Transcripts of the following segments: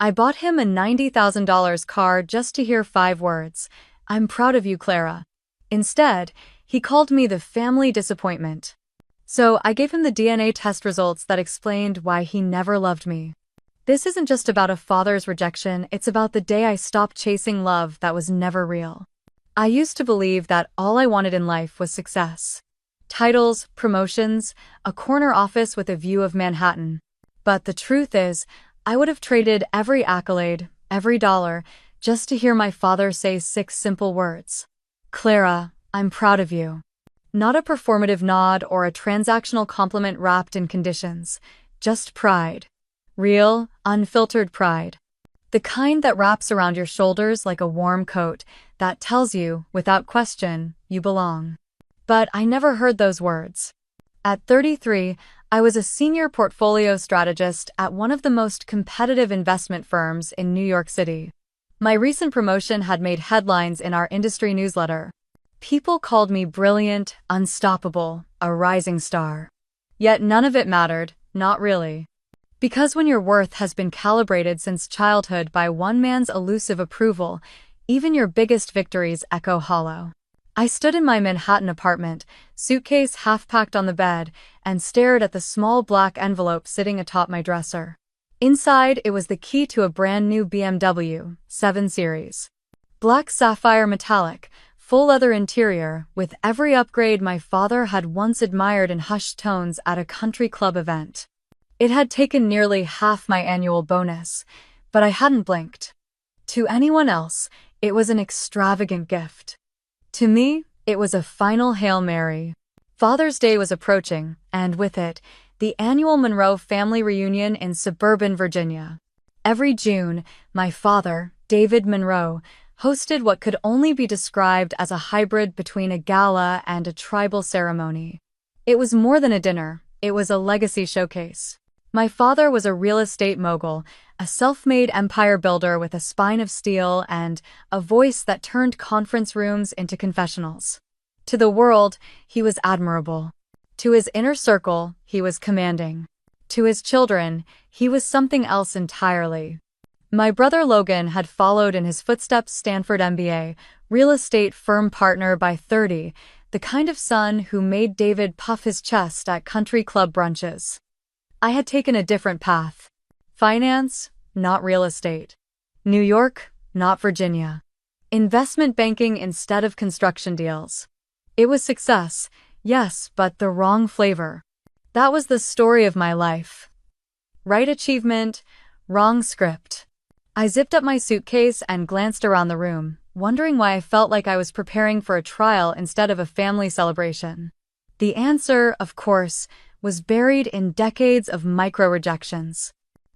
I bought him a $90,000 car just to hear 5 words. I'm proud of you, Clara. Instead, he called me the family disappointment. So I gave him the DNA test results that explained why he never loved me. This isn't just about a father's rejection, it's about the day I stopped chasing love that was never real. I used to believe that all I wanted in life was success. Titles, promotions, a corner office with a view of Manhattan. But the truth is, I would have traded every accolade, every dollar, just to hear my father say 6 simple words. Clara, I'm proud of you. Not a performative nod or a transactional compliment wrapped in conditions. Just pride. Real, unfiltered pride. The kind that wraps around your shoulders like a warm coat that tells you, without question, you belong. But I never heard those words. At 33, I was a senior portfolio strategist at one of the most competitive investment firms in New York City. My recent promotion had made headlines in our industry newsletter. People called me brilliant, unstoppable, a rising star. Yet none of it mattered, not really. Because when your worth has been calibrated since childhood by one man's elusive approval, even your biggest victories echo hollow. I stood in my Manhattan apartment, suitcase half-packed on the bed, and stared at the small black envelope sitting atop my dresser. Inside, it was the key to a brand new BMW 7 Series. Black sapphire metallic, full leather interior, with every upgrade my father had once admired in hushed tones at a country club event. It had taken nearly half my annual bonus, but I hadn't blinked. To anyone else, it was an extravagant gift. To me, it was a final Hail Mary. Father's Day was approaching, and with it, the annual Monroe family reunion in suburban Virginia. Every June, my father, David Monroe, hosted what could only be described as a hybrid between a gala and a tribal ceremony. It was more than a dinner, it was a legacy showcase. My father was a real estate mogul, a self-made empire builder with a spine of steel and a voice that turned conference rooms into confessionals. To the world, he was admirable. To his inner circle, he was commanding. To his children, he was something else entirely. My brother Logan had followed in his footsteps. Stanford MBA, real estate firm partner by 30, the kind of son who made David puff his chest at country club brunches. I had taken a different path. Finance, not real estate. New York, not Virginia. Investment banking instead of construction deals. It was success, yes, but the wrong flavor. That was the story of my life. Right achievement, wrong script. I zipped up my suitcase and glanced around the room, wondering why I felt like I was preparing for a trial instead of a family celebration. The answer, of course, was buried in decades of micro-rejections.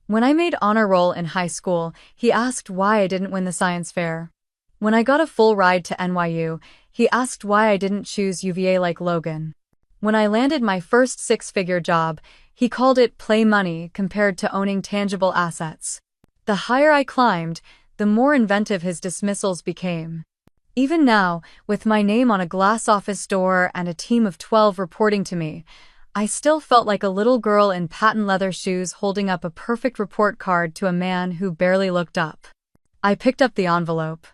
When I made honor roll in high school, he asked why I didn't win the science fair. When I got a full ride to NYU, he asked why I didn't choose UVA like Logan. When I landed my first 6-figure job, he called it play money compared to owning tangible assets. The higher I climbed, the more inventive his dismissals became. Even now, with my name on a glass office door and a team of 12 reporting to me, I still felt like a little girl in patent leather shoes holding up a perfect report card to a man who barely looked up. I picked up the envelope.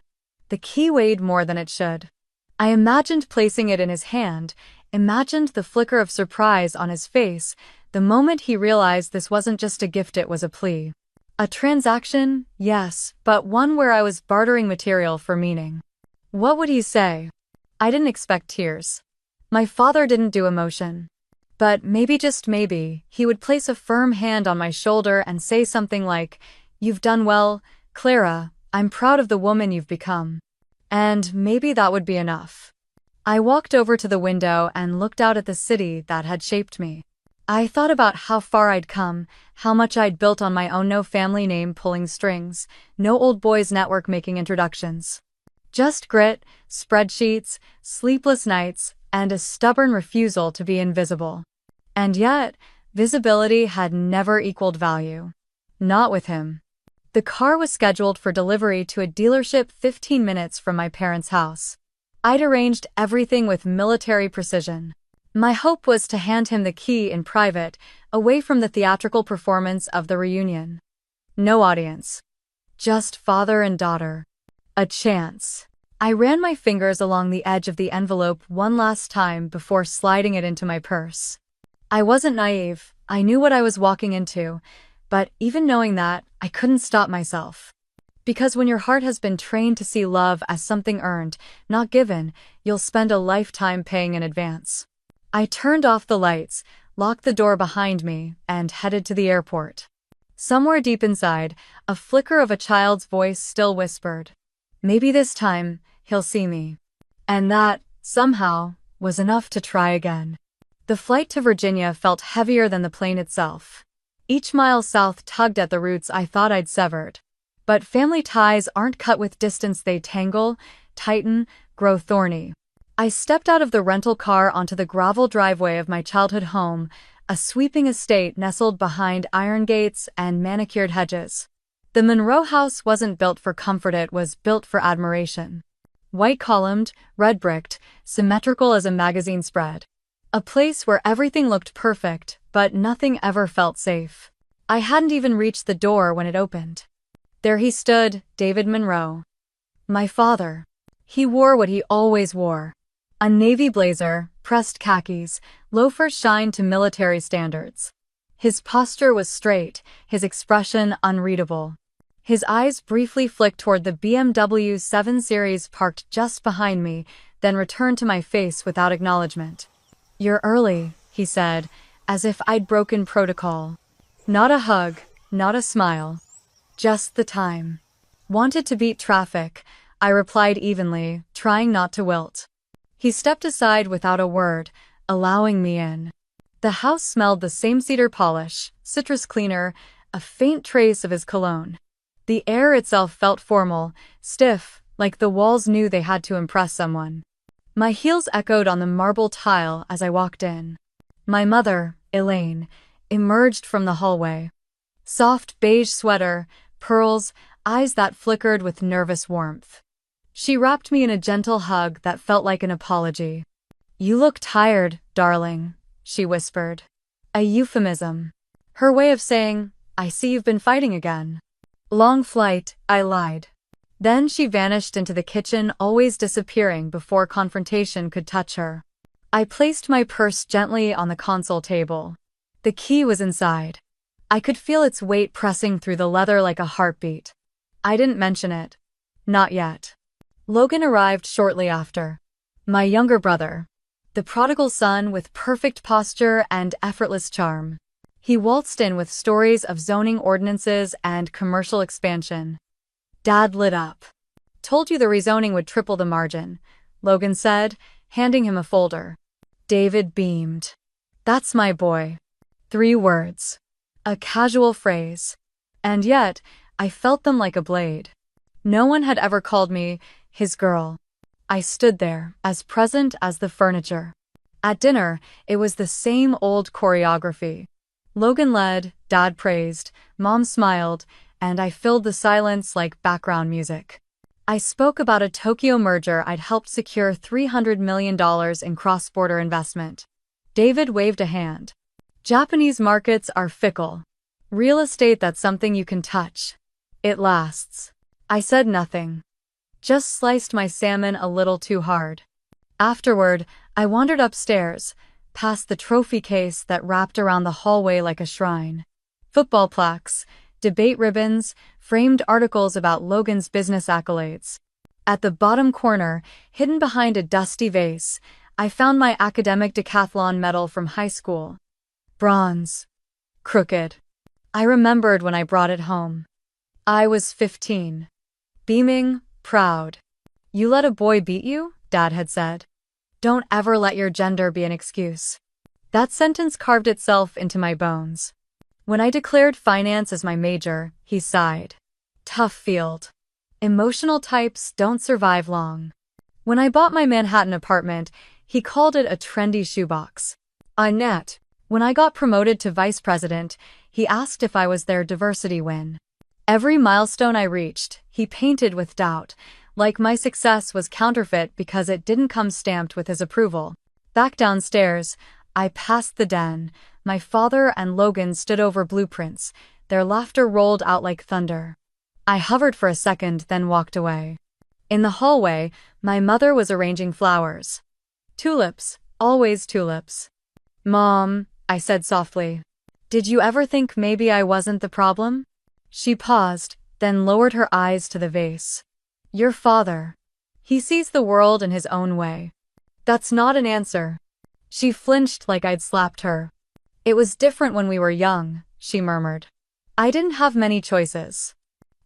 The key weighed more than it should. I imagined placing it in his hand, imagined the flicker of surprise on his face the moment he realized this wasn't just a gift, it was a plea. A transaction, yes, but one where I was bartering material for meaning. What would he say? I didn't expect tears. My father didn't do emotion. But maybe, just maybe, he would place a firm hand on my shoulder and say something like, "You've done well, Clara, I'm proud of the woman you've become." And maybe that would be enough. I walked over to the window and looked out at the city that had shaped me. I thought about how far I'd come, how much I'd built on my own, no family name pulling strings, no old boys network making introductions. Just grit, spreadsheets, sleepless nights, and a stubborn refusal to be invisible. And yet, visibility had never equaled value. Not with him. The car was scheduled for delivery to a dealership 15 minutes from my parents' house. I'd arranged everything with military precision. My hope was to hand him the key in private, away from the theatrical performance of the reunion. No audience. Just father and daughter. A chance. I ran my fingers along the edge of the envelope one last time before sliding it into my purse. I wasn't naive, I knew what I was walking into, but even knowing that, I couldn't stop myself. Because when your heart has been trained to see love as something earned, not given, you'll spend a lifetime paying in advance. I turned off the lights, locked the door behind me, and headed to the airport. Somewhere deep inside, a flicker of a child's voice still whispered, "Maybe this time, he'll see me." And that, somehow, was enough to try again. The flight to Virginia felt heavier than the plane itself. Each mile south tugged at the roots I thought I'd severed. But family ties aren't cut with distance, they tangle, tighten, grow thorny. I stepped out of the rental car onto the gravel driveway of my childhood home, a sweeping estate nestled behind iron gates and manicured hedges. The Monroe house wasn't built for comfort, it was built for admiration. White-columned, red-bricked, symmetrical as a magazine spread. A place where everything looked perfect, but nothing ever felt safe. I hadn't even reached the door when it opened. There he stood, David Monroe. My father. He wore what he always wore. A navy blazer, pressed khakis, loafers shined to military standards. His posture was straight, his expression unreadable. His eyes briefly flicked toward the BMW 7 Series parked just behind me, then returned to my face without acknowledgement. "You're early," he said, as if I'd broken protocol. Not a hug, not a smile. Just the time. "Wanted to beat traffic," I replied evenly, trying not to wilt. He stepped aside without a word, allowing me in. The house smelled the same cedar polish, citrus cleaner, a faint trace of his cologne. The air itself felt formal, stiff, like the walls knew they had to impress someone. My heels echoed on the marble tile as I walked in. My mother, Elaine, emerged from the hallway. Soft beige sweater, pearls, eyes that flickered with nervous warmth. She wrapped me in a gentle hug that felt like an apology. "You look tired, darling," she whispered. A euphemism. Her way of saying, "I see you've been fighting again." "Long flight," I lied. Then she vanished into the kitchen, always disappearing before confrontation could touch her. I placed my purse gently on the console table. The key was inside. I could feel its weight pressing through the leather like a heartbeat. I didn't mention it. Not yet. Logan arrived shortly after. My younger brother. The prodigal son with perfect posture and effortless charm. He waltzed in with stories of zoning ordinances and commercial expansion. Dad lit up. "Told you the rezoning would triple the margin," Logan said, handing him a folder. David beamed. "That's my boy." 3 words. A casual phrase. And yet, I felt them like a blade. No one had ever called me his girl. I stood there, as present as the furniture. At dinner, it was the same old choreography. Logan led, Dad praised, Mom smiled, and I filled the silence like background music. I spoke about a Tokyo merger I'd helped secure $300 million in cross-border investment. David waved a hand. "Japanese markets are fickle. Real estate, that's something you can touch. It lasts." I said nothing. Just sliced my salmon a little too hard. Afterward, I wandered upstairs, past the trophy case that wrapped around the hallway like a shrine. Football plaques, debate ribbons, framed articles about Logan's business accolades. At the bottom corner, hidden behind a dusty vase, I found my academic decathlon medal from high school. Bronze. Crooked. I remembered when I brought it home. I was 15. Beaming, proud. "You let a boy beat you?" Dad had said. "Don't ever let your gender be an excuse." That sentence carved itself into my bones. When I declared finance as my major, he sighed. Tough field. Emotional types don't survive long. When I bought my Manhattan apartment, he called it a trendy shoebox. Annette. When I got promoted to vice president, he asked if I was their diversity win. Every milestone I reached, he painted with doubt, like my success was counterfeit because it didn't come stamped with his approval. Back downstairs, I passed the den. My father and Logan stood over blueprints. Their laughter rolled out like thunder. I hovered for a second, then walked away. In the hallway, my mother was arranging flowers. Tulips, always tulips. Mom, I said softly. Did you ever think maybe I wasn't the problem? She paused, then lowered her eyes to the vase. Your father. He sees the world in his own way. That's not an answer. She flinched like I'd slapped her. It was different when we were young, she murmured. I didn't have many choices.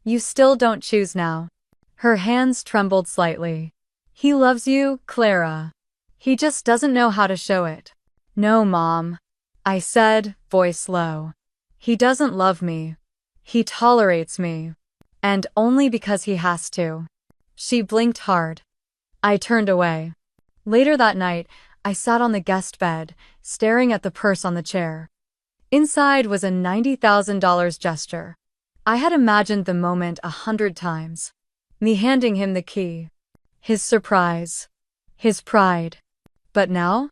You still don't choose now. Her hands trembled slightly. He loves you, Clara. He just doesn't know how to show it. No, Mom, I said, voice low. He doesn't love me. He tolerates me. And only because he has to. She blinked hard. I turned away. Later that night, I sat on the guest bed, staring at the purse on the chair. Inside was a $90,000 gesture. I had imagined the moment 100 times. Me handing him the key. His surprise. His pride. But now?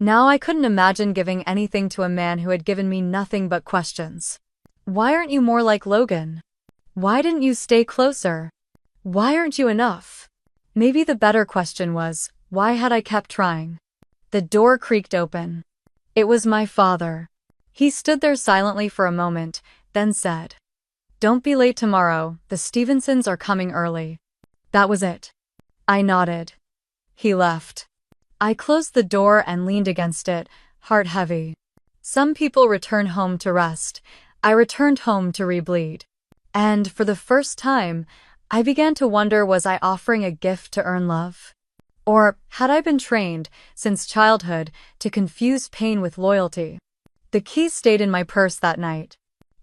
Now I couldn't imagine giving anything to a man who had given me nothing but questions. Why aren't you more like Logan? Why didn't you stay closer? Why aren't you enough? Maybe the better question was, why had I kept trying? The door creaked open. It was my father. He stood there silently for a moment, then said, Don't be late tomorrow, the Stevensons are coming early. That was it. I nodded. He left. I closed the door and leaned against it, heart heavy. Some people return home to rest. I returned home to rebleed. And for the first time, I began to wonder, was I offering a gift to earn love? Or had I been trained, since childhood, to confuse pain with loyalty? The key stayed in my purse that night.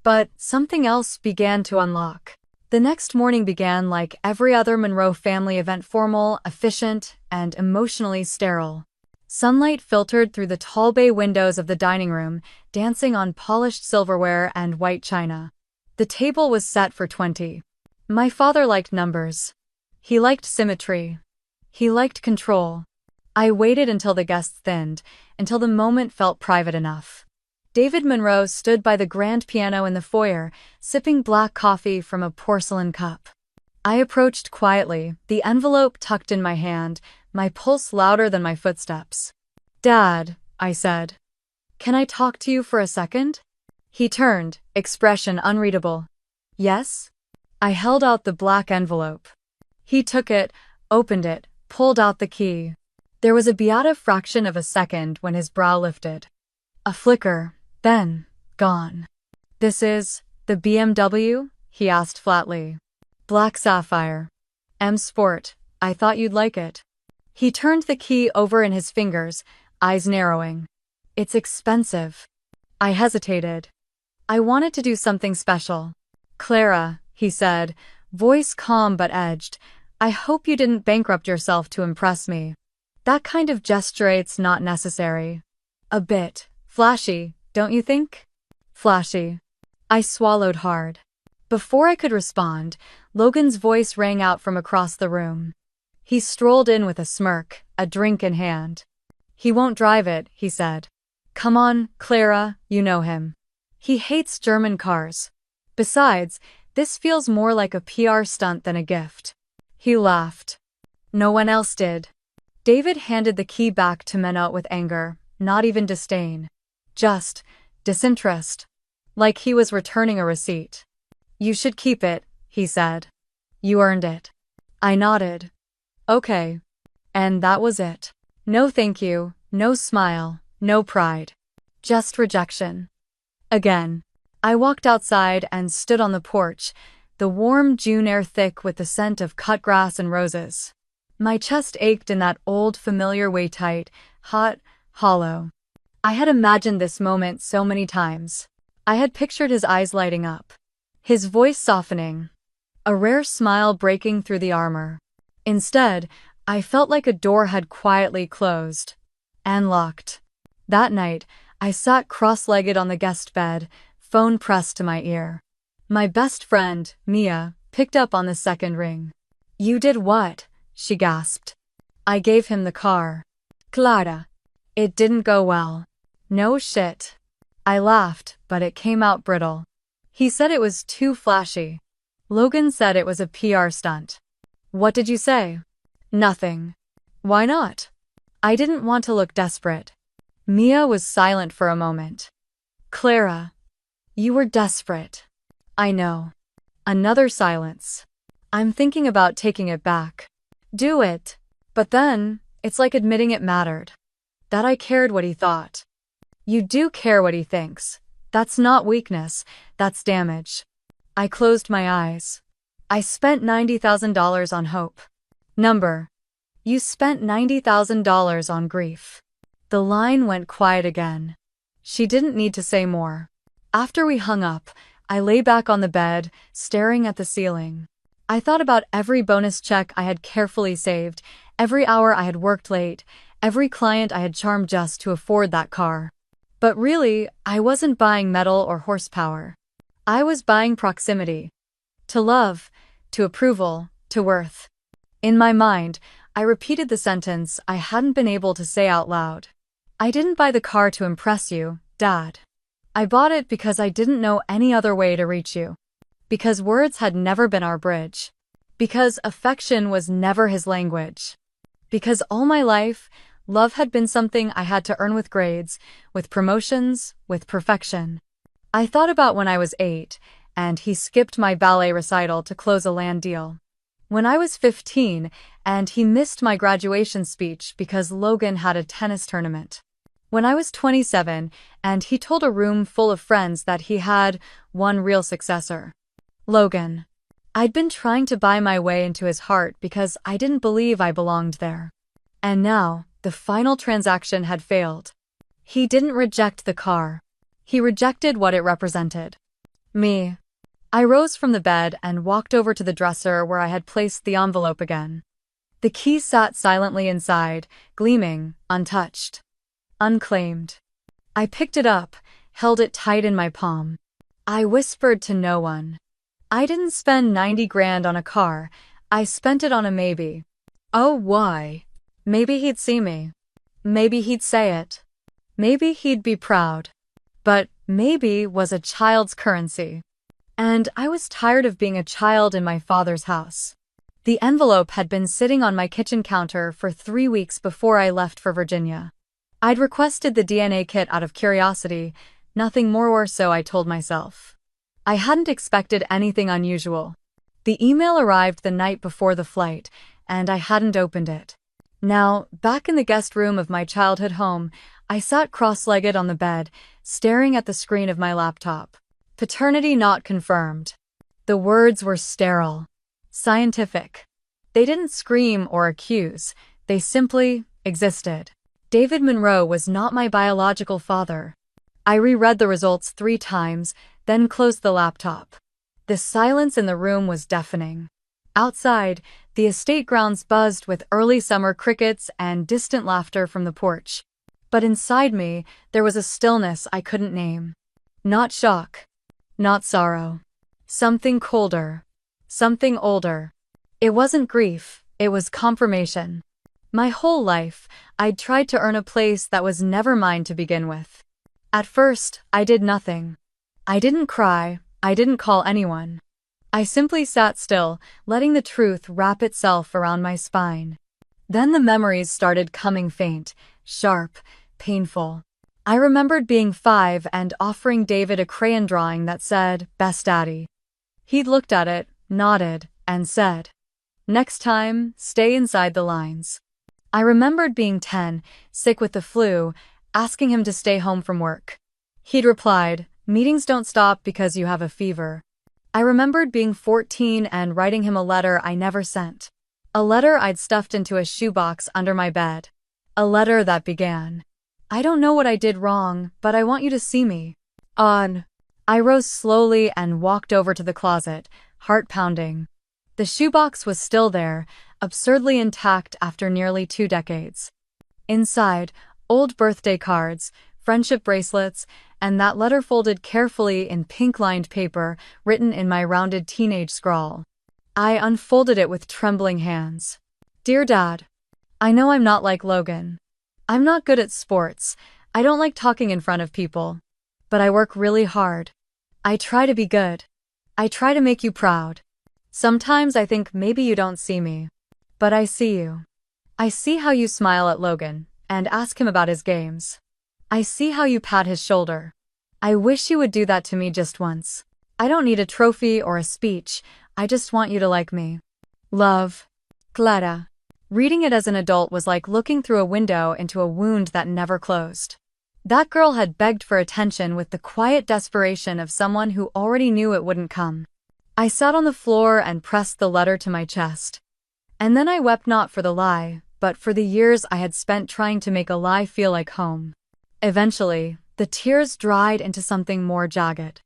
But something else began to unlock. The next morning began like every other Monroe family event, formal, efficient, and emotionally sterile. Sunlight filtered through the tall bay windows of the dining room, dancing on polished silverware and white china. The table was set for 20. My father liked numbers. He liked symmetry. He liked control. I waited until the guests thinned, until the moment felt private enough. David Monroe stood by the grand piano in the foyer, sipping black coffee from a porcelain cup. I approached quietly, the envelope tucked in my hand, my pulse louder than my footsteps. Dad, I said. Can I talk to you for a second? He turned, expression unreadable. Yes? I held out the black envelope. He took it, opened it, pulled out the key. There was a beata fraction of a second when his brow lifted. A flicker, then, gone. This is the BMW? He asked flatly. Black sapphire. M Sport, I thought you'd like it. He turned the key over in his fingers, eyes narrowing. It's expensive. I hesitated. I wanted to do something special. Clara, he said, voice calm but edged, I hope you didn't bankrupt yourself to impress me. That kind of gesturate's not necessary. A bit flashy, don't you think? Flashy. I swallowed hard. Before I could respond, Logan's voice rang out from across the room. He strolled in with a smirk, a drink in hand. He won't drive it, he said. Come on, Clara, you know him. He hates German cars. Besides, this feels more like a PR stunt than a gift. He laughed. No one else did. David handed the key back to Menot with anger, not even disdain. Just disinterest. Like he was returning a receipt. You should keep it, he said. You earned it. I nodded. Okay. And that was it. No thank you, no smile, no pride. Just rejection. Again. I walked outside and stood on the porch, the warm June air thick with the scent of cut grass and roses. My chest ached in that old familiar way, tight, hot, hollow. I had imagined this moment so many times. I had pictured his eyes lighting up. His voice softening. A rare smile breaking through the armor. Instead, I felt like a door had quietly closed. And locked. That night, I sat cross-legged on the guest bed, phone pressed to my ear. My best friend, Mia, picked up on the second ring. You did what? She gasped. I gave him the car. Clara. It didn't go well. No shit. I laughed, but it came out brittle. He said it was too flashy. Logan said it was a PR stunt. What did you say? Nothing. Why not? I didn't want to look desperate. Mia was silent for a moment. Clara, you were desperate. I know. Another silence. I'm thinking about taking it back. Do it. But then, it's like admitting it mattered. That I cared what he thought. You do care what he thinks. That's not weakness, that's damage. I closed my eyes. I spent $90,000 on hope. You spent $90,000 on grief. The line went quiet again. She didn't need to say more. After we hung up, I lay back on the bed, staring at the ceiling. I thought about every bonus check I had carefully saved, every hour I had worked late, every client I had charmed just to afford that car. But really, I wasn't buying metal or horsepower. I was buying proximity. To love, to approval, to worth. In my mind, I repeated the sentence I hadn't been able to say out loud. I didn't buy the car to impress you, Dad. I bought it because I didn't know any other way to reach you. Because words had never been our bridge. Because affection was never his language. Because all my life, love had been something I had to earn with grades, with promotions, with perfection. I thought about when I was 8, and he skipped my ballet recital to close a land deal. When I was 15, and he missed my graduation speech because Logan had a tennis tournament. When I was 27, and he told a room full of friends that he had one real successor. Logan. I'd been trying to buy my way into his heart because I didn't believe I belonged there. And now, the final transaction had failed. He didn't reject the car. He rejected what it represented. Me. I rose from the bed and walked over to the dresser where I had placed the envelope again. The key sat silently inside, gleaming, untouched. Unclaimed. I picked it up, held it tight in my palm. I whispered to no one. I didn't spend 90 grand on a car, I spent it on a maybe. Oh, why? Maybe he'd see me. Maybe he'd say it. Maybe he'd be proud. But maybe was a child's currency. And I was tired of being a child in my father's house. The envelope had been sitting on my kitchen counter for 3 weeks before I left for Virginia. I'd requested the DNA kit out of curiosity, nothing more or so, I told myself. I hadn't expected anything unusual. The email arrived the night before the flight, and I hadn't opened it. Now, back in the guest room of my childhood home, I sat cross-legged on the bed, staring at the screen of my laptop. Paternity not confirmed. The words were sterile. Scientific. They didn't scream or accuse, they simply existed. David Monroe was not my biological father. I reread the results 3 times, then closed the laptop. The silence in the room was deafening. Outside, the estate grounds buzzed with early summer crickets and distant laughter from the porch. But inside me, there was a stillness I couldn't name. Not shock. Not sorrow. Something colder. Something older. It wasn't grief, it was confirmation. My whole life, I'd tried to earn a place that was never mine to begin with. At first, I did nothing. I didn't cry, I didn't call anyone. I simply sat still, letting the truth wrap itself around my spine. Then the memories started coming faint, sharp, painful. I remembered being 5 and offering David a crayon drawing that said, "Best Daddy." He'd looked at it, nodded, and said, "Next time, stay inside the lines." I remembered being 10, sick with the flu, asking him to stay home from work. He'd replied, "Meetings don't stop because you have a fever." I remembered being 14 and writing him a letter I never sent. A letter I'd stuffed into a shoebox under my bed. A letter that began, "I don't know what I did wrong, but I want you to see me." On. I rose slowly and walked over to the closet, heart pounding. The shoebox was still there, absurdly intact after nearly 2 decades. Inside, old birthday cards, friendship bracelets, and that letter folded carefully in pink-lined paper, written in my rounded teenage scrawl. I unfolded it with trembling hands. "Dear Dad, I know I'm not like Logan. I'm not good at sports, I don't like talking in front of people. But I work really hard. I try to be good. I try to make you proud. Sometimes I think maybe you don't see me. But I see you. I see how you smile at Logan and ask him about his games. I see how you pat his shoulder. I wish you would do that to me just once. I don't need a trophy or a speech. I just want you to like me. Love. Clara. Reading it as an adult was like looking through a window into a wound that never closed. That girl had begged for attention with the quiet desperation of someone who already knew it wouldn't come. I sat on the floor and pressed the letter to my chest. And then I wept not for the lie, but for the years I had spent trying to make a lie feel like home. Eventually, the tears dried into something more jagged.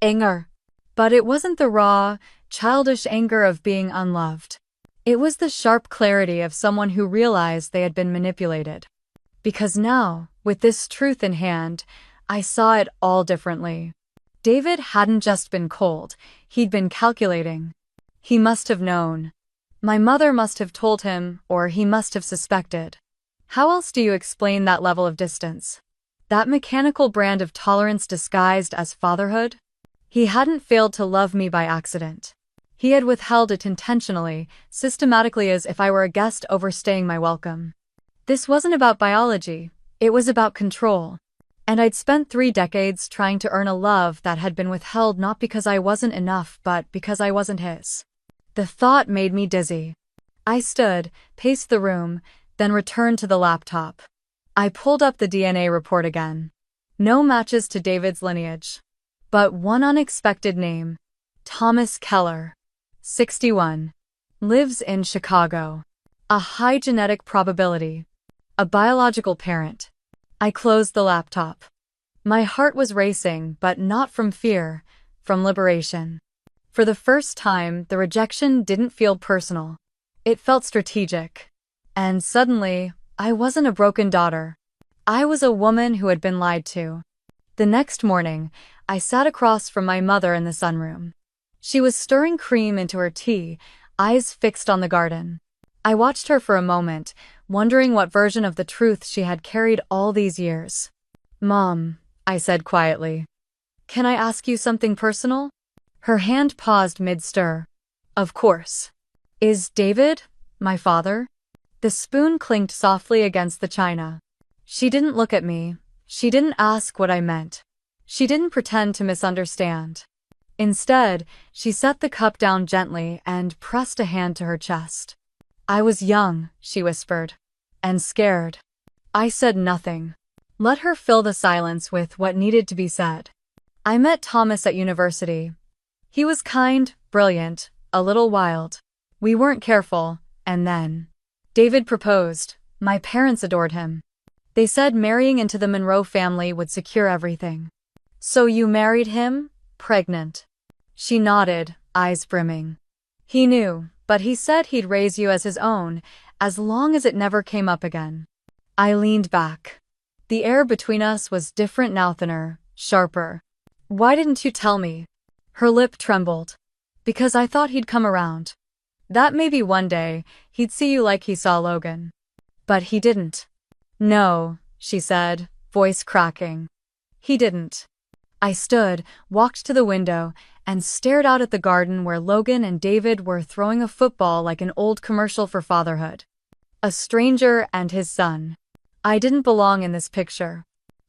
Anger. But it wasn't the raw, childish anger of being unloved. It was the sharp clarity of someone who realized they had been manipulated. Because now, with this truth in hand, I saw it all differently. David hadn't just been cold, he'd been calculating. He must have known. My mother must have told him, or he must have suspected. How else do you explain that level of distance? That mechanical brand of tolerance disguised as fatherhood? He hadn't failed to love me by accident. He had withheld it intentionally, systematically, as if I were a guest overstaying my welcome. This wasn't about biology, it was about control. And I'd spent 3 decades trying to earn a love that had been withheld not because I wasn't enough but because I wasn't his. The thought made me dizzy. I stood, paced the room, then returned to the laptop. I pulled up the DNA report again. No matches to David's lineage. But one unexpected name. Thomas Keller. 61. Lives in Chicago. A high genetic probability. A biological parent. I closed the laptop. My heart was racing, but not from fear, from liberation. For the first time, the rejection didn't feel personal. It felt strategic. And suddenly, I wasn't a broken daughter. I was a woman who had been lied to. The next morning, I sat across from my mother in the sunroom. She was stirring cream into her tea, eyes fixed on the garden. I watched her for a moment, wondering what version of the truth she had carried all these years. "Mom," I said quietly. "Can I ask you something personal?" Her hand paused mid-stir. "Of course. Is David my father?" The spoon clinked softly against the china. She didn't look at me. She didn't ask what I meant. She didn't pretend to misunderstand. Instead, she set the cup down gently and pressed a hand to her chest. "I was young," she whispered. "And scared." I said nothing. Let her fill the silence with what needed to be said. I met Thomas at university. He was kind, brilliant, a little wild. We weren't careful, and then David proposed. My parents adored him. They said marrying into the Monroe family would secure everything. "So you married him? Pregnant?" She nodded, eyes brimming. "He knew, but he said he'd raise you as his own, as long as it never came up again." I leaned back. The air between us was different now, thinner, sharper. "Why didn't you tell me?" Her lip trembled. "Because I thought he'd come around. That maybe one day, he'd see you like he saw Logan." But he didn't. "No," she said, voice cracking. "He didn't." I stood, walked to the window, and stared out at the garden where Logan and David were throwing a football like an old commercial for fatherhood. A stranger and his son. I didn't belong in this picture.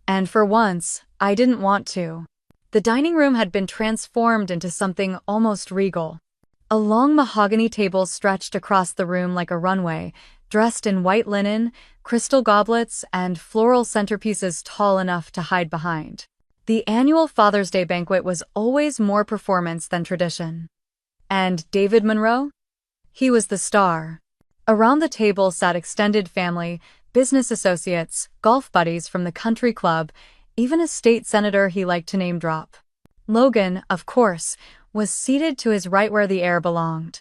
And for once, I didn't want to. The dining room had been transformed into something almost regal. A long mahogany table stretched across the room like a runway, dressed in white linen, crystal goblets, and floral centerpieces tall enough to hide behind. The annual Father's Day banquet was always more performance than tradition. And David Monroe? He was the star. Around the table sat extended family, business associates, golf buddies from the country club, even a state senator he liked to name drop. Logan, of course, was seated to his right where the heir belonged.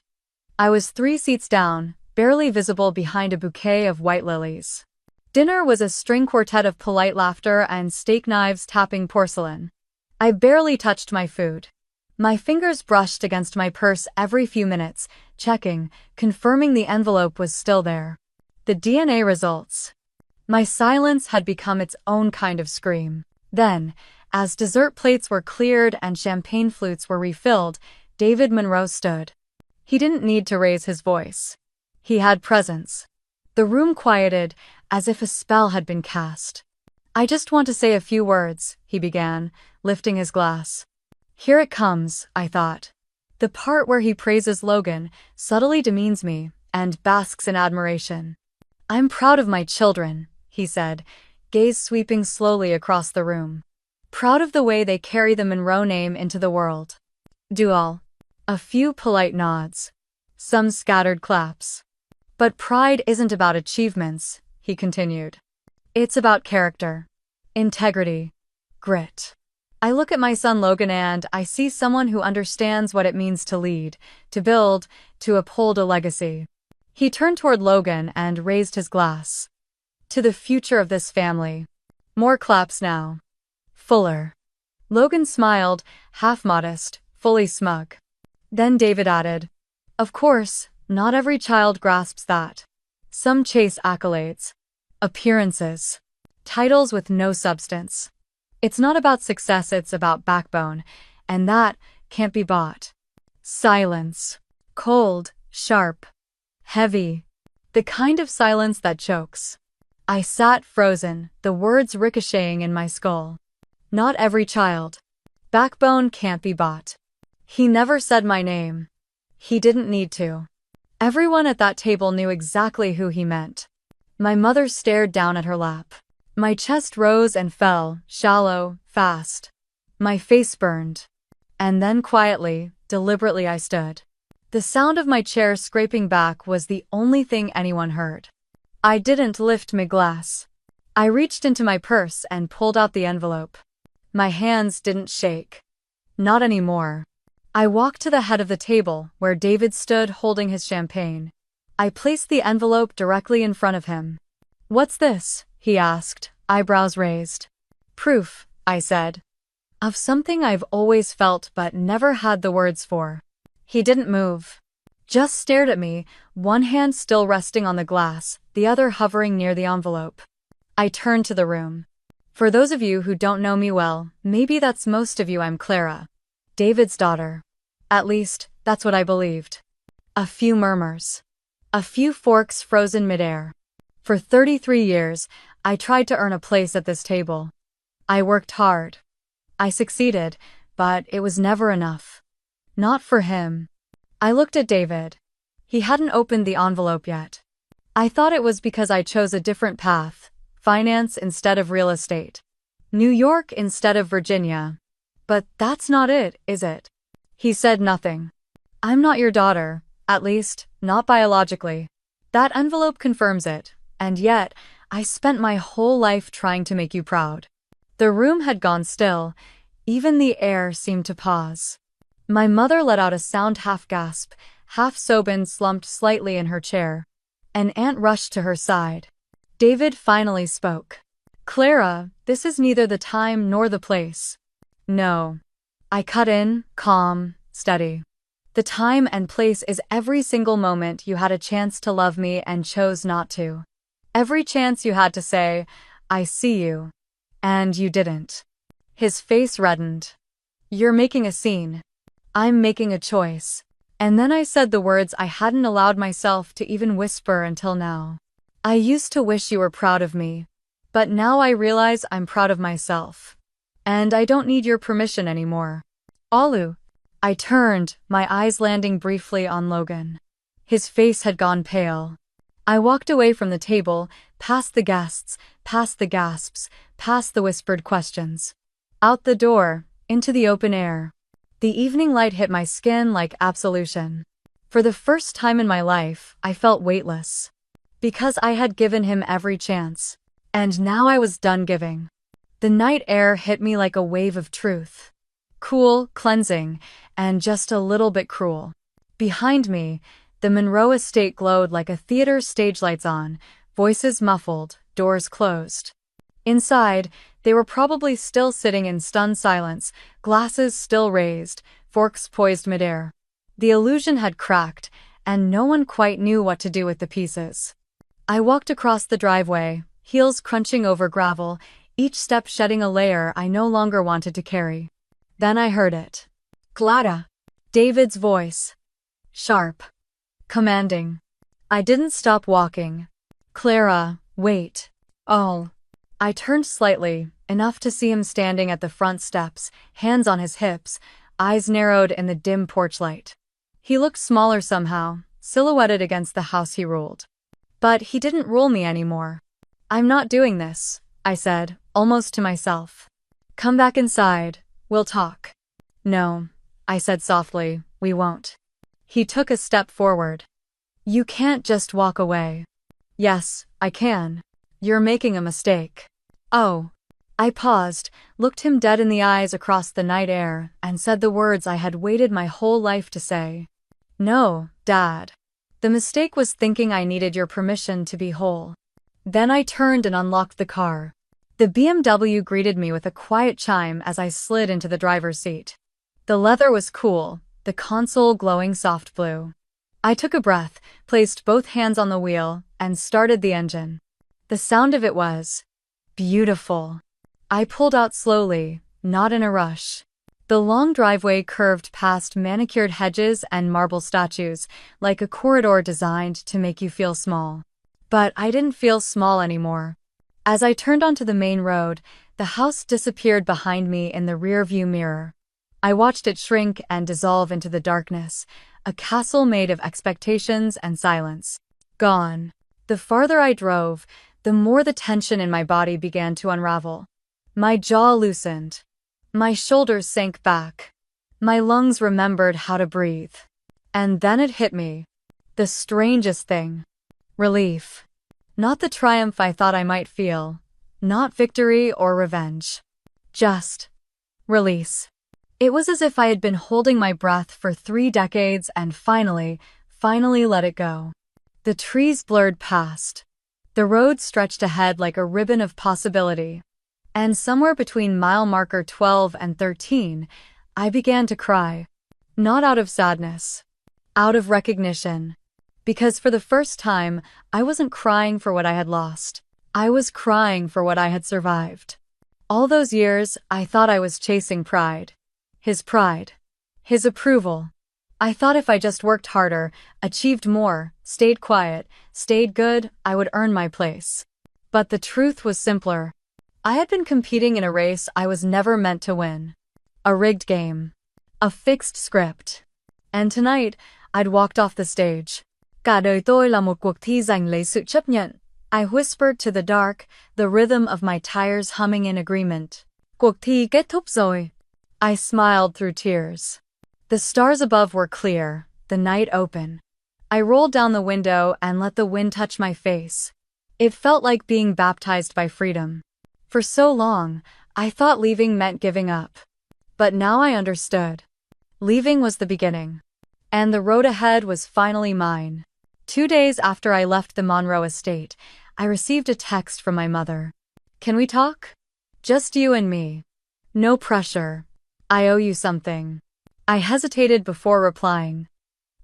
I was 3 seats down, barely visible behind a bouquet of white lilies. Dinner was a string quartet of polite laughter and steak knives tapping porcelain. I barely touched my food. My fingers brushed against my purse every few minutes, checking, confirming the envelope was still there. The DNA results. My silence had become its own kind of scream. Then, as dessert plates were cleared and champagne flutes were refilled, David Monroe stood. He didn't need to raise his voice. He had presence. The room quieted, as if a spell had been cast. "I just want to say a few words," he began, lifting his glass. "Here it comes," I thought. The part where he praises Logan, subtly demeans me, and basks in admiration. "I'm proud of my children," he said, gaze sweeping slowly across the room. "Proud of the way they carry the Monroe name into the world." "Do all?" A few polite nods. Some scattered claps. "But pride isn't about achievements," he continued. "It's about character. Integrity. Grit. I look at my son Logan and I see someone who understands what it means to lead, to build, to uphold a legacy." He turned toward Logan and raised his glass. "To the future of this family." More claps now. Fuller. Logan smiled, half modest, fully smug. Then David added, "Of course, not every child grasps that. Some chase accolades, appearances, titles with no substance. It's not about success, it's about backbone, and that can't be bought." Silence. Cold, sharp, heavy. The kind of silence that chokes. I sat frozen, the words ricocheting in my skull. Not every child. Backbone can't be bought. He never said my name. He didn't need to. Everyone at that table knew exactly who he meant. My mother stared down at her lap. My chest rose and fell, shallow, fast. My face burned. And then quietly, deliberately I stood. The sound of my chair scraping back was the only thing anyone heard. I didn't lift my glass. I reached into my purse and pulled out the envelope. My hands didn't shake. Not anymore. I walked to the head of the table, where David stood holding his champagne. I placed the envelope directly in front of him. "What's this?" he asked, eyebrows raised. "Proof," I said. "Of something I've always felt but never had the words for." He didn't move. Just stared at me, one hand still resting on the glass, the other hovering near the envelope. I turned to the room. "For those of you who don't know me well, maybe that's most of you, I'm Clara, David's daughter. At least, that's what I believed." A few murmurs. A few forks frozen midair. For 33 years, I tried to earn a place at this table. I worked hard. I succeeded, but it was never enough. Not for him. I looked at David. He hadn't opened the envelope yet. I thought it was because I chose a different path, finance instead of real estate, New York instead of Virginia. But that's not it, is it? He said nothing. "I'm not your daughter, at least, not biologically. That envelope confirms it, and yet, I spent my whole life trying to make you proud." The room had gone still, even the air seemed to pause. My mother let out a sound half-gasp, half-sobbing, slumped slightly in her chair. An aunt rushed to her side. David finally spoke. "Clara, this is neither the time nor the place." "No." I cut in, calm, steady. "The time and place is every single moment you had a chance to love me and chose not to. Every chance you had to say, 'I see you.' And you didn't." His face reddened. "You're making a scene. I'm making a choice." And then I said the words I hadn't allowed myself to even whisper until now. "I used to wish you were proud of me. But now I realize I'm proud of myself. And I don't need your permission anymore." "Olu." I turned, my eyes landing briefly on Logan. His face had gone pale. I walked away from the table, past the guests, past the gasps, past the whispered questions. Out the door, into the open air. The evening light hit my skin like absolution. For the first time in my life, I felt weightless. Because I had given him every chance. And now I was done giving. The night air hit me like a wave of truth. Cool, cleansing, and just a little bit cruel. Behind me, the Monroe estate glowed like a theater, stage lights on, voices muffled, doors closed. Inside, they were probably still sitting in stunned silence, glasses still raised, forks poised midair. The illusion had cracked, and no one quite knew what to do with the pieces. I walked across the driveway, heels crunching over gravel, each step shedding a layer I no longer wanted to carry. Then I heard it. "Clara." David's voice. Sharp. Commanding. I didn't stop walking. Clara, wait. Oh. I turned slightly, enough to see him standing at the front steps, hands on his hips, eyes narrowed in the dim porch light. He looked smaller somehow, silhouetted against the house he ruled. But he didn't rule me anymore. I'm not doing this, I said, almost to myself. Come back inside, we'll talk. No, I said softly, we won't. He took a step forward. You can't just walk away. Yes, I can. You're making a mistake. Oh. I paused, looked him dead in the eyes across the night air, and said the words I had waited my whole life to say. No, Dad. The mistake was thinking I needed your permission to be whole. Then I turned and unlocked the car. The BMW greeted me with a quiet chime as I slid into the driver's seat. The leather was cool, the console glowing soft blue. I took a breath, placed both hands on the wheel, and started the engine. The sound of it was beautiful. I pulled out slowly, not in a rush. The long driveway curved past manicured hedges and marble statues, like a corridor designed to make you feel small. But I didn't feel small anymore. As I turned onto the main road, the house disappeared behind me in the rearview mirror. I watched it shrink and dissolve into the darkness, a castle made of expectations and silence. Gone. The farther I drove, the more the tension in my body began to unravel. My jaw loosened. My shoulders sank back. My lungs remembered how to breathe. And then it hit me. The strangest thing. Relief. Not the triumph I thought I might feel. Not victory or revenge. Just release. It was as if I had been holding my breath for 3 decades and finally let it go. The trees blurred past. The road stretched ahead like a ribbon of possibility. And somewhere between mile marker 12 and 13, I began to cry. Not out of sadness. Out of recognition. Because for the first time, I wasn't crying for what I had lost. I was crying for what I had survived. All those years, I thought I was chasing pride. His pride. His approval. I thought if I just worked harder, achieved more, stayed quiet, stayed good, I would earn my place. But the truth was simpler. I had been competing in a race I was never meant to win. A rigged game. A fixed script. And tonight, I'd walked off the stage. Cả đời tôi là một cuộc thi giành lấy sự chấp nhận. I whispered to the dark, the rhythm of my tires humming in agreement. Cuộc thi kết thúc rồi. I smiled through tears. The stars above were clear, the night open. I rolled down the window and let the wind touch my face. It felt like being baptized by freedom. For so long, I thought leaving meant giving up. But now I understood. Leaving was the beginning. And the road ahead was finally mine. 2 days after I left the Monroe estate, I received a text from my mother. Can we talk? Just you and me. No pressure. I owe you something. I hesitated before replying.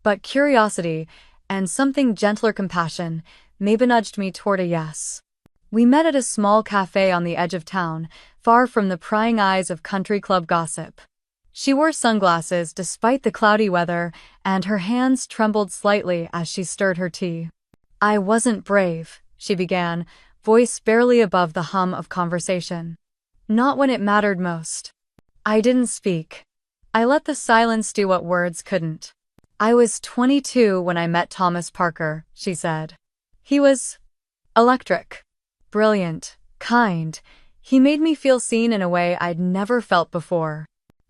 But curiosity, and something gentler compassion, maybe nudged me toward a yes. We met at a small cafe on the edge of town, far from the prying eyes of country club gossip. She wore sunglasses despite the cloudy weather, and her hands trembled slightly as she stirred her tea. I wasn't brave, she began, voice barely above the hum of conversation. Not when it mattered most. I didn't speak. I let the silence do what words couldn't. I was 22 when I met Thomas Parker, she said. He was electric. Brilliant, kind. He made me feel seen in a way I'd never felt before.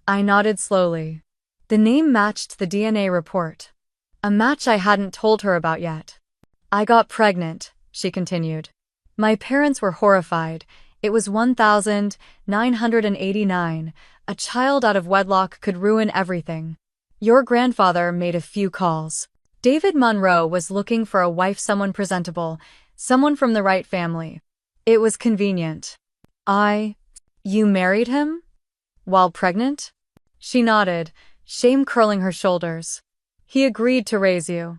I nodded slowly. The name matched the DNA report. A match I hadn't told her about yet. I got pregnant, she continued. My parents were horrified. It was 1989. A child out of wedlock could ruin everything. Your grandfather made a few calls. David Monroe was looking for a wife, someone presentable, someone from the right family. It was convenient. You married him? While pregnant? She nodded, shame curling her shoulders. He agreed to raise you.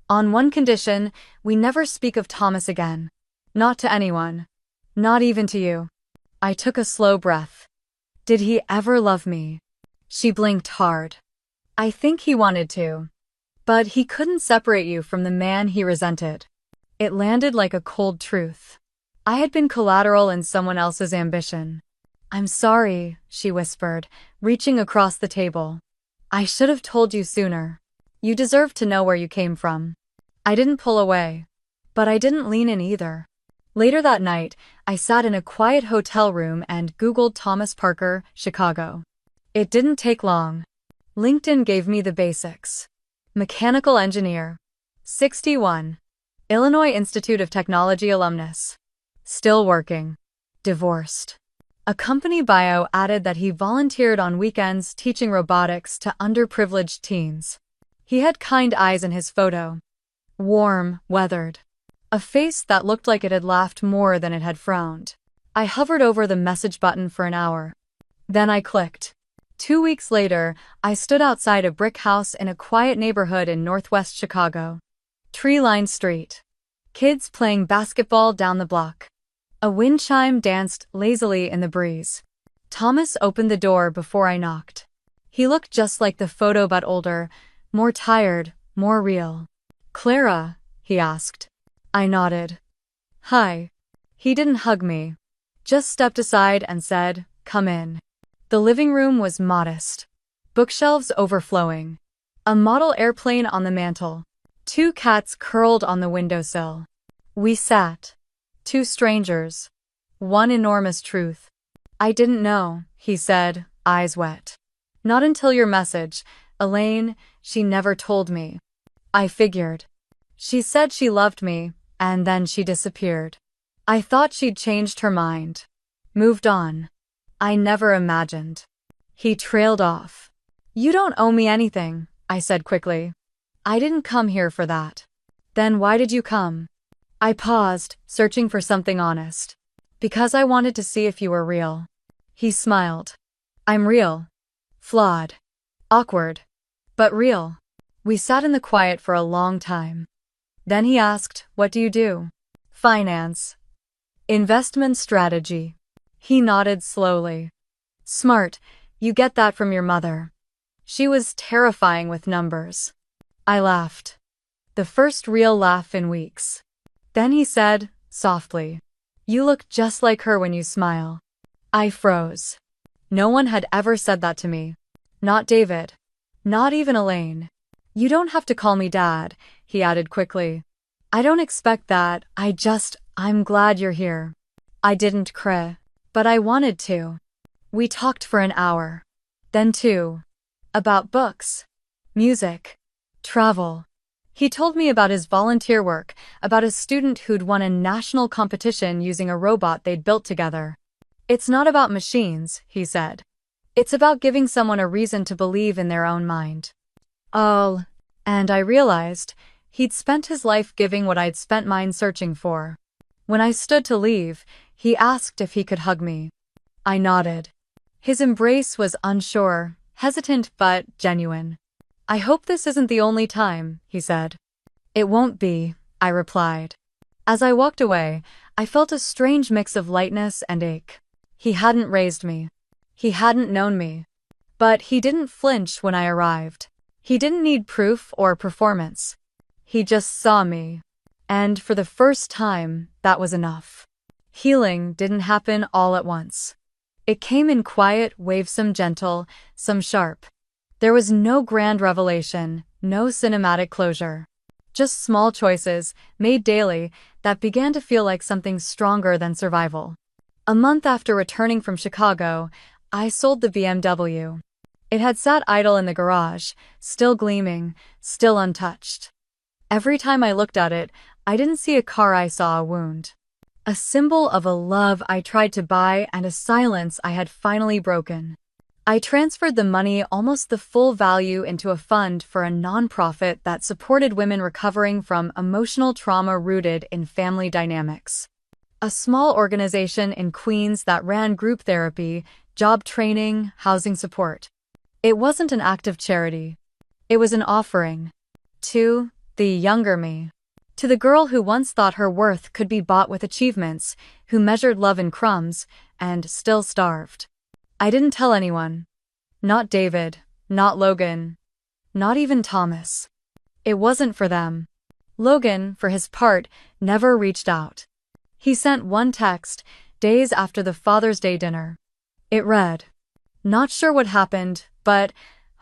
On one condition, we never speak of Thomas again. Not to anyone. Not even to you. I took a slow breath. Did he ever love me? She blinked hard. I think he wanted to. But he couldn't separate you from the man he resented. It landed like a cold truth. I had been collateral in someone else's ambition. I'm sorry, she whispered, reaching across the table. I should have told you sooner. You deserve to know where you came from. I didn't pull away. But I didn't lean in either. Later that night, I sat in a quiet hotel room and Googled Thomas Parker, Chicago. It didn't take long. LinkedIn gave me the basics. Mechanical engineer. 61. Illinois Institute of Technology alumnus. Still working. Divorced. A company bio added that he volunteered on weekends teaching robotics to underprivileged teens. He had kind eyes in his photo. Warm, weathered. A face that looked like it had laughed more than it had frowned. I hovered over the message button for an hour. Then I clicked. 2 weeks later, I stood outside a brick house in a quiet neighborhood in northwest Chicago. Tree-lined street. Kids playing basketball down the block. A wind chime danced lazily in the breeze. Thomas opened the door before I knocked. He looked just like the photo but older, more tired, more real. Clara, he asked. I nodded. Hi. He didn't hug me. Just stepped aside and said, come in. The living room was modest. Bookshelves overflowing. A model airplane on the mantel. 2 cats curled on the windowsill. We sat. 2 strangers. One enormous truth. I didn't know, he said, eyes wet. Not until your message, Elaine, she never told me. I figured. She said she loved me, and then she disappeared. I thought she'd changed her mind. Moved on. I never imagined. He trailed off. You don't owe me anything, I said quickly. I didn't come here for that. Then why did you come? I paused, searching for something honest. Because I wanted to see if you were real. He smiled. I'm real. Flawed. Awkward. But real. We sat in the quiet for a long time. Then he asked, what do you do? Finance. Investment strategy. He nodded slowly. Smart, you get that from your mother. She was terrifying with numbers. I laughed. The first real laugh in weeks. Then he said, softly, you look just like her when you smile. I froze. No one had ever said that to me. Not David. Not even Elaine. You don't have to call me Dad, he added quickly. I don't expect that, I'm glad you're here. I didn't cry. But I wanted to. We talked for an hour. Then 2. About books. Music. Travel. He told me about his volunteer work, about a student who'd won a national competition using a robot they'd built together. It's not about machines, he said. It's about giving someone a reason to believe in their own mind. Oh, and I realized he'd spent his life giving what I'd spent mine searching for. When I stood to leave, he asked if he could hug me. I nodded. His embrace was unsure, hesitant but genuine. I hope this isn't the only time, he said. It won't be, I replied. As I walked away, I felt a strange mix of lightness and ache. He hadn't raised me. He hadn't known me. But he didn't flinch when I arrived. He didn't need proof or performance. He just saw me. And for the first time, that was enough. Healing didn't happen all at once. It came in quiet, waves, some gentle, some sharp. There was no grand revelation, no cinematic closure. Just small choices, made daily, that began to feel like something stronger than survival. A month after returning from Chicago, I sold the BMW. It had sat idle in the garage, still gleaming, still untouched. Every time I looked at it, I didn't see a car, I saw a wound. A symbol of a love I tried to buy and a silence I had finally broken. I transferred the money, almost the full value, into a fund for a nonprofit that supported women recovering from emotional trauma rooted in family dynamics. A small organization in Queens that ran group therapy, job training, housing support. It wasn't an act of charity. It was an offering. To the younger me. To the girl who once thought her worth could be bought with achievements, who measured love in crumbs, and still starved. I didn't tell anyone. Not David, not Logan, not even Thomas. It wasn't for them. Logan, for his part, never reached out. He sent one text, days after the Father's Day dinner. It read, "Not sure what happened, but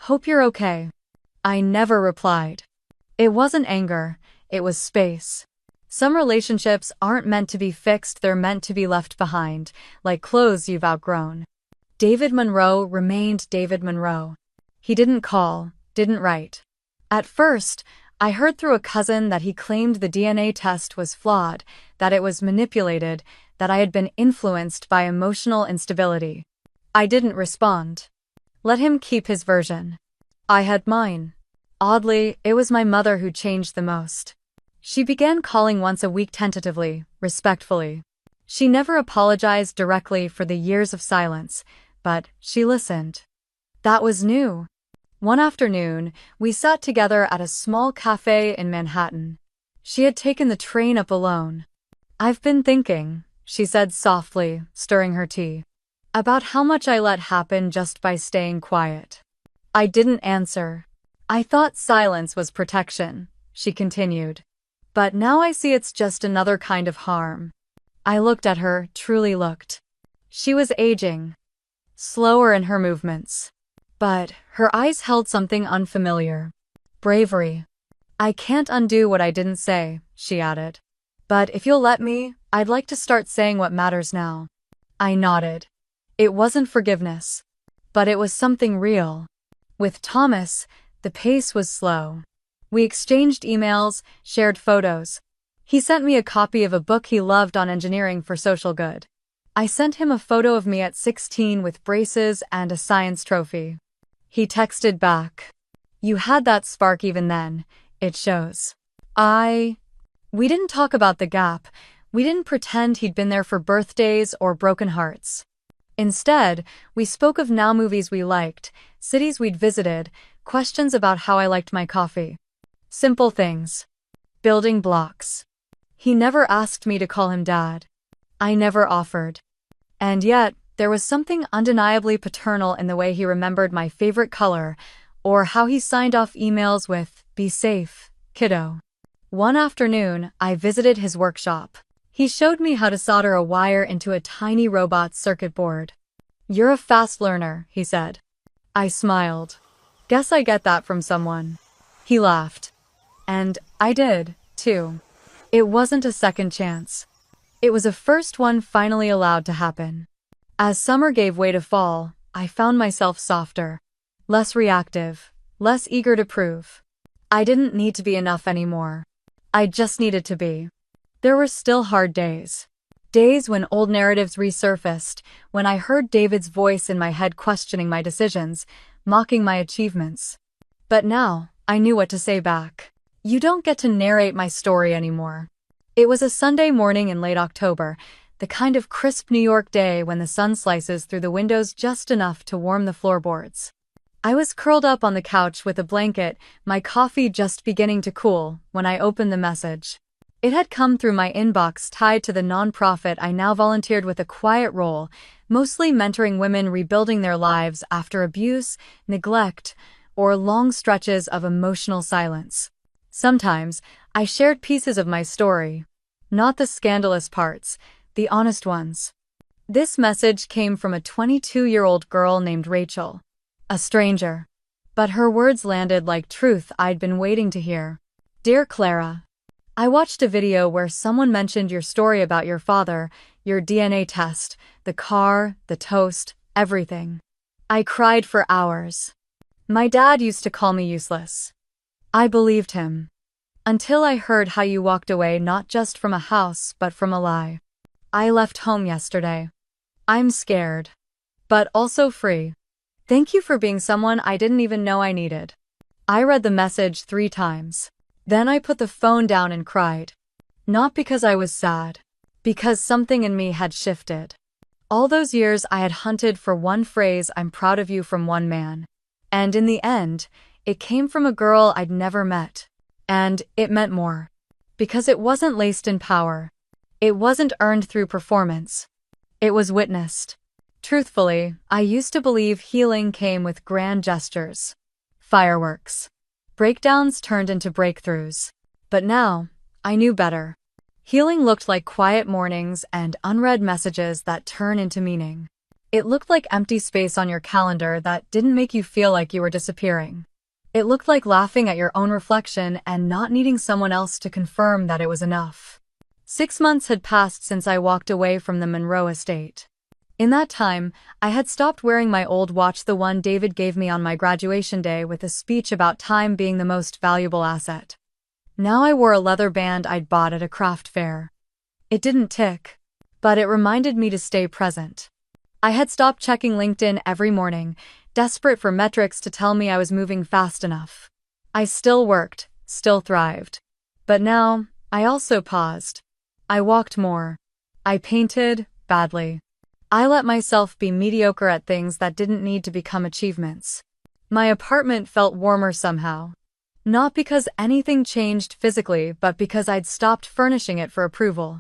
hope you're okay." I never replied. It wasn't anger, it was space. Some relationships aren't meant to be fixed, they're meant to be left behind, like clothes you've outgrown. David Monroe remained David Monroe. He didn't call, didn't write. At first, I heard through a cousin that he claimed the DNA test was flawed, that it was manipulated, that I had been influenced by emotional instability. I didn't respond. Let him keep his version. I had mine. Oddly, it was my mother who changed the most. She began calling once a week tentatively, respectfully. She never apologized directly for the years of silence, but she listened. That was new. One afternoon, we sat together at a small cafe in Manhattan. She had taken the train up alone. "I've been thinking," she said softly, stirring her tea, "about how much I let happen just by staying quiet." I didn't answer. "I thought silence was protection," she continued. "But now I see it's just another kind of harm." I looked at her, truly looked. She was aging. Slower in her movements. But her eyes held something unfamiliar. Bravery. "I can't undo what I didn't say," she added. "But if you'll let me, I'd like to start saying what matters now." I nodded. It wasn't forgiveness. But it was something real. With Thomas, the pace was slow. We exchanged emails, shared photos. He sent me a copy of a book he loved on engineering for social good. I sent him a photo of me at 16 with braces and a science trophy. He texted back, "You had that spark even then, it shows." We didn't talk about the gap. We didn't pretend he'd been there for birthdays or broken hearts. Instead, we spoke of now movies we liked, cities we'd visited, questions about how I liked my coffee. Simple things. Building blocks. He never asked me to call him Dad. I never offered. And yet, there was something undeniably paternal in the way he remembered my favorite color, or how he signed off emails with, "Be safe, kiddo." One afternoon, I visited his workshop. He showed me how to solder a wire into a tiny robot circuit board. "You're a fast learner," he said. I smiled. "Guess I get that from someone." He laughed. And I did, too. It wasn't a second chance. It was a first one finally allowed to happen. As summer gave way to fall, I found myself softer. Less reactive, less eager to prove. I didn't need to be enough anymore. I just needed to be. There were still hard days. Days when old narratives resurfaced, when I heard David's voice in my head questioning my decisions, mocking my achievements. But now, I knew what to say back. "You don't get to narrate my story anymore." It was a Sunday morning in late October, the kind of crisp New York day when the sun slices through the windows just enough to warm the floorboards. I was curled up on the couch with a blanket, my coffee just beginning to cool, when I opened the message. It had come through my inbox tied to the nonprofit I now volunteered with, a quiet role, mostly mentoring women rebuilding their lives after abuse, neglect, or long stretches of emotional silence. Sometimes, I shared pieces of my story. Not the scandalous parts, the honest ones. This message came from a 22-year-old girl named Rachel. A stranger. But her words landed like truth I'd been waiting to hear. "Dear Clara, I watched a video where someone mentioned your story about your father, your DNA test, the car, the toast, everything. I cried for hours. My dad used to call me useless. I believed him. Until I heard how you walked away, not just from a house but from a lie. I left home yesterday. I'm scared. But also free. Thank you for being someone I didn't even know I needed." I read the message 3 times. Then I put the phone down and cried. Not because I was sad. Because something in me had shifted. All those years I had hunted for one phrase, "I'm proud of you," from one man. And in the end, it came from a girl I'd never met. And it meant more. Because it wasn't laced in power. It wasn't earned through performance. It was witnessed. Truthfully, I used to believe healing came with grand gestures. Fireworks. Breakdowns turned into breakthroughs. But now, I knew better. Healing looked like quiet mornings and unread messages that turn into meaning. It looked like empty space on your calendar that didn't make you feel like you were disappearing. It looked like laughing at your own reflection and not needing someone else to confirm that it was enough. 6 months had passed since I walked away from the Monroe estate. In that time, I had stopped wearing my old watch, the one David gave me on my graduation day with a speech about time being the most valuable asset. Now I wore a leather band I'd bought at a craft fair. It didn't tick, but it reminded me to stay present. I had stopped checking LinkedIn every morning, desperate for metrics to tell me I was moving fast enough. I still worked, still thrived. But now, I also paused. I walked more. I painted, badly. I let myself be mediocre at things that didn't need to become achievements. My apartment felt warmer somehow. Not because anything changed physically, but because I'd stopped furnishing it for approval.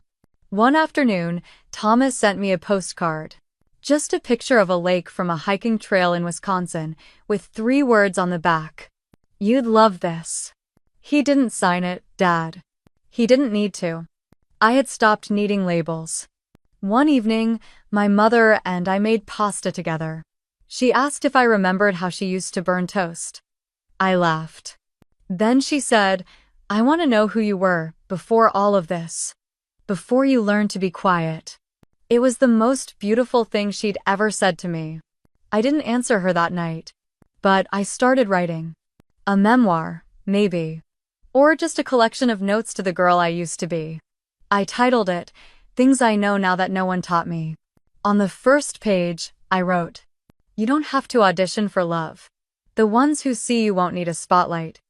One afternoon, Thomas sent me a postcard. Just a picture of a lake from a hiking trail in Wisconsin, with 3 words on the back. "You'd love this." He didn't sign it, Dad. He didn't need to. I had stopped needing labels. One evening, my mother and I made pasta together. She asked if I remembered how she used to burn toast. I laughed. Then she said, "I want to know who you were before all of this. Before you learned to be quiet." It was the most beautiful thing she'd ever said to me. I didn't answer her that night. But I started writing. A memoir, maybe. Or just a collection of notes to the girl I used to be. I titled it, "Things I Know Now That No One Taught Me." On the first page, I wrote, "You don't have to audition for love. The ones who see you won't need a spotlight."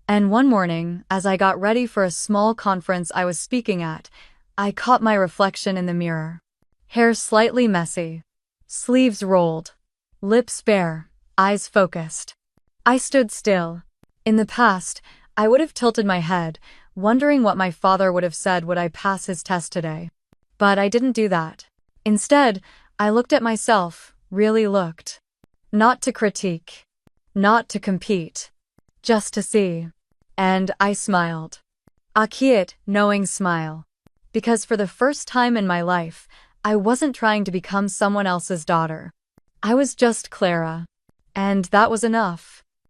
And one morning, as I got ready for a small conference I was speaking at, I caught my reflection in the mirror. Hair slightly messy. Sleeves rolled. Lips bare. Eyes focused. I stood still. In the past, I would have tilted my head, wondering what my father would have said would I pass his test today. But I didn't do that. Instead, I looked at myself, really looked. Not to critique. Not to compete. Just to see. And I smiled. A quiet, knowing smile. Because for the first time in my life, I wasn't trying to become someone else's daughter. I was just Clara. And that was enough.